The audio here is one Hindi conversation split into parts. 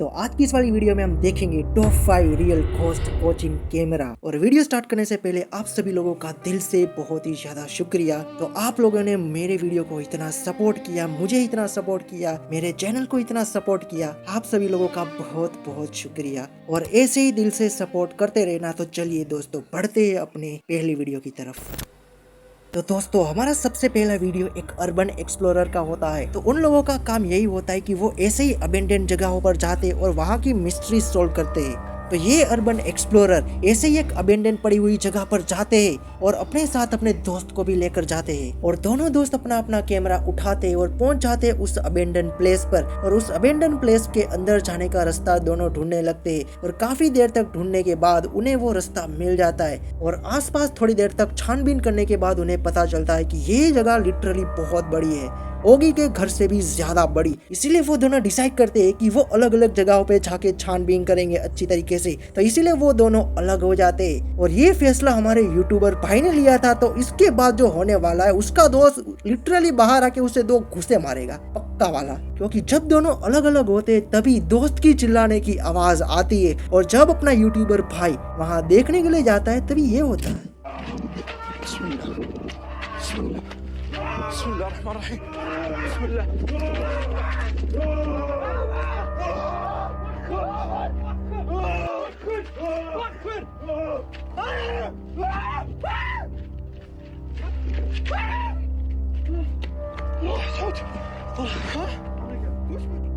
तो आज की इस वाली वीडियो में हम देखेंगे top 5 real ghost watching camera. और वीडियो स्टार्ट करने से पहले आप सभी लोगों का दिल से बहुत ही ज्यादा शुक्रिया। तो आप लोगों ने मेरे वीडियो को इतना सपोर्ट किया, मुझे इतना सपोर्ट किया, मेरे चैनल को इतना सपोर्ट किया, आप सभी लोगों का बहुत बहुत शुक्रिया। और ऐसे ही दिल से सपोर्ट करते रहना। तो चलिए दोस्तों बढ़ते हैं अपने पहली वीडियो की तरफ। तो दोस्तों हमारा सबसे पहला वीडियो एक अर्बन एक्सप्लोरर का होता है। तो उन लोगों का काम यही होता है कि वो ऐसे ही अबेंडेंट जगहों पर जाते और वहाँ की मिस्ट्री सोल्व करते हैं। तो ये अर्बन एक्सप्लोरर ऐसे ही एक अबेंडेंट पड़ी हुई जगह पर जाते हैं और अपने साथ अपने दोस्त को भी लेकर जाते हैं। और दोनों दोस्त अपना अपना कैमरा उठाते हैं और पहुंच जाते हैं उस अबेंडेंट प्लेस पर। और उस अबेंडेंट प्लेस के अंदर जाने का रास्ता दोनों ढूंढने लगते हैं। और काफी देर तक ढूंढने के बाद उन्हें वो रास्ता मिल जाता है। और आसपास थोड़ी देर तक छानबीन करने के बाद उन्हें पता चलता है कि ये जगह लिटरली बहुत बड़ी है, ओगी के घर से भी ज्यादा बड़ी। इसीलिए वो दोनों डिसाइड करते हैं कि वो अलग अलग जगहों पे जाके छानबीन करेंगे अच्छी तरीके से। तो इसीलिए वो दोनों अलग हो जाते हैं। और ये फैसला हमारे यूट्यूबर भाई ने लिया था। तो इसके बाद जो होने वाला है, उसका दोस्त लिटरली बाहर आके उसे 2 घुसे मारेगा, पक्का वाला। क्योंकि जब दोनों अलग अलग होते हैं तभी दोस्त की चिल्लाने की आवाज आती है। और जब अपना यूट्यूबर भाई वहाँ देखने के लिए जाता है तभी ये होता है। बिस्मिल्लाहिर्रहमानिर्रहीम। बिस्मिल्लाह।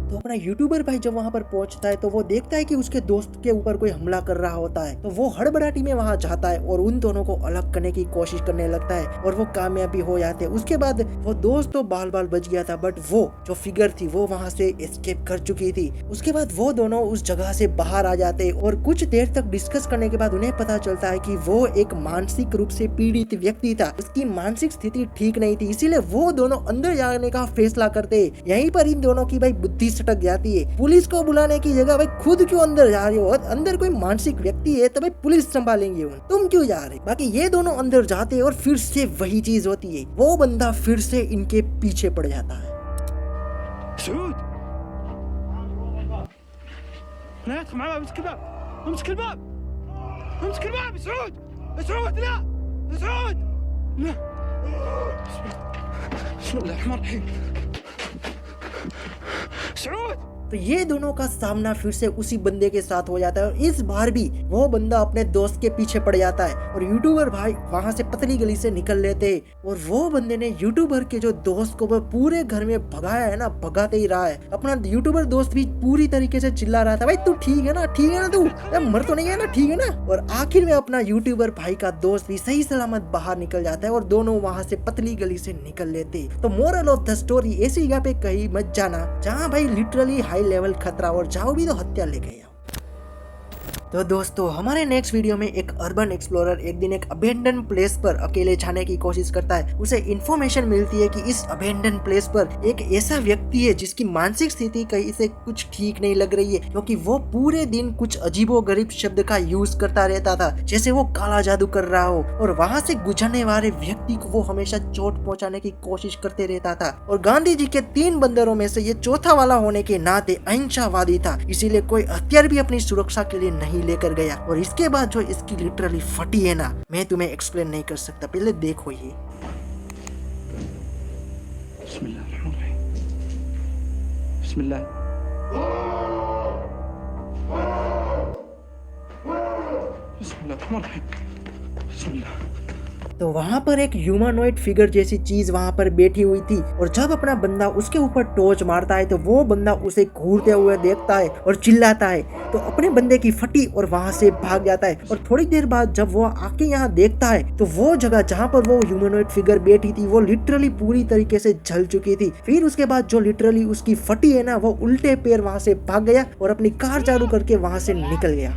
तो अपना यूट्यूबर भाई जब वहाँ पर पहुंचता है तो वो देखता है कि उसके दोस्त के ऊपर कोई हमला कर रहा होता है। तो वो हड़बड़ाहट में वहाँ जाता है और उन दोनों को अलग करने की कोशिश करने लगता है और वो कामयाबी हो जाते हैं। उसके बाद वो दोस्त तो बाल बाल बच गया था, बट वो जो फिगर थी वो वहाँ से एस्केप कर चुकी थी। उसके बाद वो दोनों उस जगह से बाहर आ जाते हैं और कुछ देर तक डिस्कस करने के बाद उन्हें पता चलता है कि वो एक मानसिक रूप से पीड़ित व्यक्ति था। उसकी मानसिक स्थिति ठीक नहीं थी। इसीलिए वो दोनों अंदर जाने का फैसला करते हैं। यहीं पर इन दोनों की भाई बुद्धि सटक जाती है। पुलिस को बुलाने की जगह भाई खुद क्यों अंदर जा रहे हो? अंदर कोई मानसिक व्यक्ति है तो भाई पुलिस संभालेंगे, तुम क्यों जा रहे? बाकी ये दोनों अंदर जाते हैं और फिर से वही चीज होती है। वो बंदा फिर से इनके पीछे पड़ जाता है। तो ये दोनों का सामना फिर से उसी बंदे के साथ हो जाता है और इस बार भी वो बंदा अपने दोस्त के पीछे पड़ जाता है। और यूट्यूबर भाई वहां से पतली गली से निकल लेते हैं। और वो बंदे ने यूट्यूबर के जो दोस्त को वो पूरे घर में भगाया है ना, भगाते ही रहा है। अपना यूट्यूबर दोस्त भी पूरी तरीके से चिल्ला रहा था, भाई तू ठीक है ना, ठीक है ना, तू मर तो नहीं है ना, ठीक है ना। और आखिर में अपना यूट्यूबर भाई का दोस्त भी सही सलामत बाहर निकल जाता है और दोनों वहां से पतली गली से निकल लेते। तो मोरल ऑफ द स्टोरी ऐसी जगह पे कहीं मत जाना जहाँ भाई लिटरली हाई लेवल खतरा, और जाओ भी तो हत्या लेके आओ। तो दोस्तों हमारे नेक्स्ट वीडियो में एक अर्बन एक्सप्लोरर एक दिन एक अबेंडन प्लेस पर अकेले जाने की कोशिश करता है। उसे इन्फॉर्मेशन मिलती है कि इस अबेंडन प्लेस पर एक ऐसा व्यक्ति है जिसकी मानसिक स्थिति कहीं से कुछ ठीक नहीं लग रही है, क्योंकि वो पूरे दिन कुछ अजीबोगरीब शब्द का यूज करता रहता था, जैसे वो काला जादू कर रहा हो। और वहाँ से गुजरने वाले व्यक्ति को वो हमेशा चोट पहुँचाने की कोशिश करते रहता था। और गांधी जी के 3 बंदरों में से ये चौथा वाला होने के नाते अहिंसावादी था, इसीलिए कोई हथियार भी अपनी सुरक्षा के लिए नहीं लेकर गया। और इसके बाद जो इसकी लिटरली फटी है ना, मैं तुम्हें एक्सप्लेन नहीं कर सकता, पहले देखो ये। बिस्मिल्लाहिर्रहमानिर्रहीम। बिस्मिल्लाह। बिस्मिल्लाहिर्रहमानिर्रहीम। बिस्मिल्लाह। तो वहाँ पर एक ह्यूमनॉइड फिगर जैसी चीज वहाँ पर बैठी हुई थी। और जब अपना बंदा उसके ऊपर टॉर्च मारता है तो वो बंदा उसे घूरते हुए देखता है और चिल्लाता है। तो अपने बंदे की फटी और वहाँ से भाग जाता है। और थोड़ी देर बाद जब वो आके यहाँ देखता है तो वो जगह जहाँ पर वो ह्यूमनॉइड फिगर बैठी थी वो लिटरली पूरी तरीके से जल चुकी थी। फिर उसके बाद जो लिटरली उसकी फटी है ना, वो उल्टे पैर वहाँ से भाग गया और अपनी कार चालू करके वहाँ से निकल गया।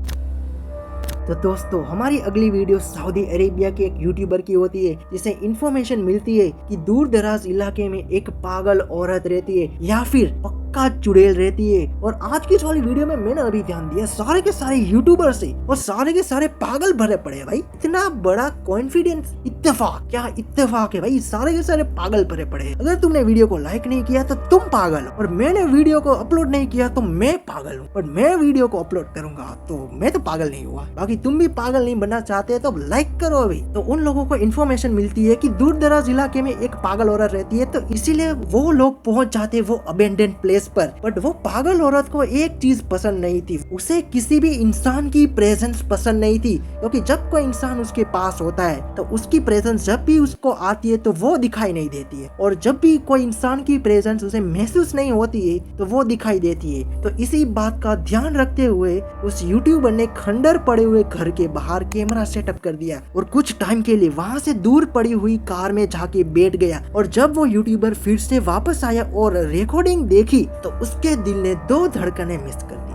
तो दोस्तों हमारी अगली वीडियो सऊदी अरेबिया के एक यूट्यूबर की होती है, जिसे इन्फॉर्मेशन मिलती है कि दूर दराज इलाके में एक पागल औरत रहती है, या फिर पक्का चुड़ैल रहती है। और आज की इस वाली वीडियो में मैंने अभी ध्यान दिया सारे के सारे यूट्यूबर से और सारे के सारे पागल भरे पड़े हैं भाई। इतना बड़ा कॉन्फिडेंस, इत्तेफाक, क्या इत्तेफाक है भाई, सारे के सारे पागल भरे पड़े हैं। अगर तुमने वीडियो को लाइक नहीं किया तो तुम पागल हो, और मैंने वीडियो को अपलोड नहीं किया तो मैं पागल हूँ। और मैं वीडियो को अपलोड करूंगा तो मैं तो पागल नहीं हुआ। बाकी तुम भी पागल नहीं बनना चाहते तो लाइक करो अभी। तो उन लोगों को इन्फॉर्मेशन मिलती है कि दूर दराज इलाके में एक पागल औरत रहती है, तो इसीलिए वो लोग पहुंच जाते वो अबेंडेंड प्लेस पर। बट वो पागल औरत को एक चीज पसंद नहीं थी, उसे किसी भी इंसान की प्रेजेंस पसंद नहीं थी। क्योंकि जब कोई इंसान उसके पास होता है तो उसकी प्रेजेंस जब भी उसको आती है तो वो दिखाई नहीं देती है, और जब भी कोई इंसान की प्रेजेंस उसे महसूस नहीं होती है तो वो दिखाई देती है। तो इसी बात का ध्यान रखते हुए उस यूट्यूबर ने खंडर पड़े हुए घर के बाहर कैमरा सेटअप कर दिया और कुछ टाइम के लिए वहां से दूर पड़ी हुई कार में जाके बैठ गया। और जब वो यूट्यूबर फिर से वापस आया और रिकॉर्डिंग देखी तो उसके दिल ने 2 धड़कनें मिस कर दी।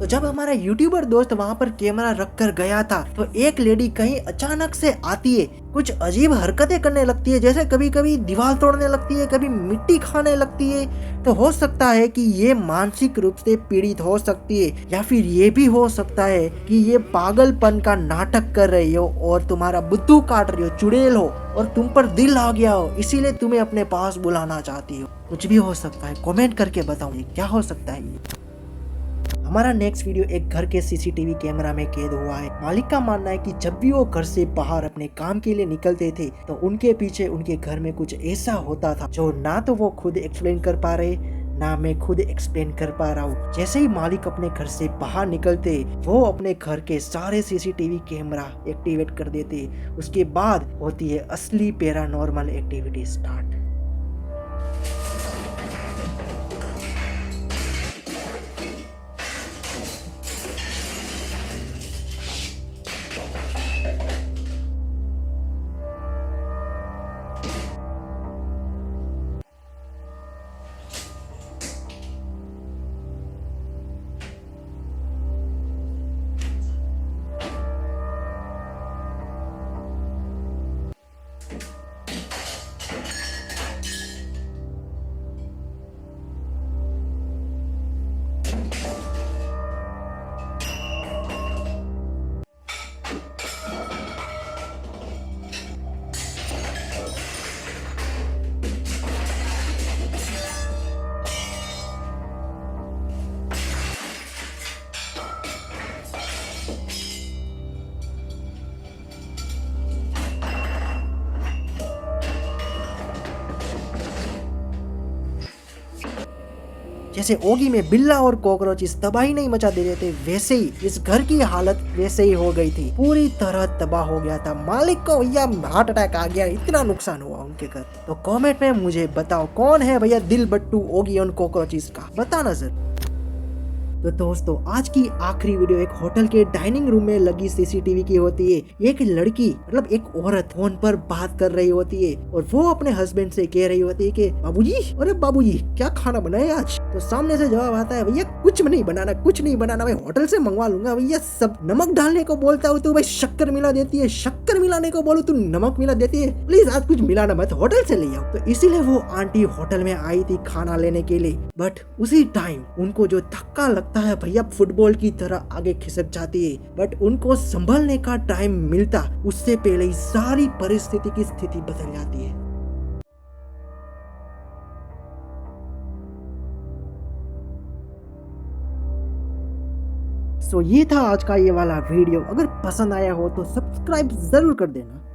तो जब हमारा यूट्यूबर दोस्त वहाँ पर कैमरा रख कर गया था तो एक लेडी कहीं अचानक से आती है, कुछ अजीब हरकतें करने लगती है, जैसे कभी कभी दीवार तोड़ने लगती है, कभी मिट्टी खाने लगती है। तो हो सकता है कि ये मानसिक रूप से पीड़ित हो सकती है, या फिर ये भी हो सकता है कि ये पागलपन का नाटक कर रही हो और तुम्हारा बुद्धू काट रही हो, चुड़ैल हो और तुम पर दिल आ गया हो, इसीलिए तुम्हें अपने पास बुलाना चाहती हो। कुछ भी हो सकता है, कमेंट करके बताओ ये क्या हो सकता है। ये हमारा नेक्स्ट वीडियो एक घर के सीसीटीवी कैमरा में कैद हुआ है। मालिक का मानना है कि जब भी वो घर से बाहर अपने काम के लिए निकलते थे तो उनके पीछे उनके घर में कुछ ऐसा होता था जो ना तो वो खुद एक्सप्लेन कर पा रहे, ना मैं खुद एक्सप्लेन कर पा रहा हूँ। जैसे ही मालिक अपने घर से बाहर निकलते वो अपने घर के सारे सीसीटीवी कैमरा एक्टिवेट कर देते। उसके बाद होती है असली पैरानॉर्मल एक्टिविटी स्टार्ट। जैसे ओगी में बिल्ला और कॉकरोच इस तबाही नहीं मचा दे रहे थे, वैसे ही इस घर की हालत वैसे ही हो गई थी, पूरी तरह तबाह हो गया था। मालिक को भैया हार्ट अटैक आ गया, इतना नुकसान हुआ उनके घर। तो कमेंट में मुझे बताओ कौन है भैया दिल बट्टू ओगी और कॉकरोचेस का, बताना सर। तो दोस्तों आज की आखिरी वीडियो एक होटल के डाइनिंग रूम में लगी सीसीटीवी की होती है। एक लड़की मतलब एक औरत फोन पर बात कर रही होती है और वो अपने हस्बैंड से कह रही होती है कि बाबूजी, अरे बाबूजी क्या खाना बनाए आज। तो सामने से जवाब आता है भैया कुछ नहीं बनाना, कुछ नहीं बनाना, भाई होटल से मंगवा लूंगा। भैया सब नमक डालने को बोलता हूँ तो भाई शक्कर मिला देती है, शक्कर मिलाने को बोलो तो नमक मिला देती है। प्लीज आज कुछ मिलाना मत, होटल से ले आओ। तो इसीलिए वो आंटी होटल में आई थी खाना लेने के लिए, बट उसी टाइम उनको जो धक्का लगता है भैया फुटबॉल की तरह आगे खिसक जाती है। बट उनको संभलने का टाइम मिलता उससे पहले ही सारी परिस्थिति की स्थिति बदल जाती है। सो ये था आज का ये वाला वीडियो। अगर पसंद आया हो तो सब्सक्राइब जरूर कर देना।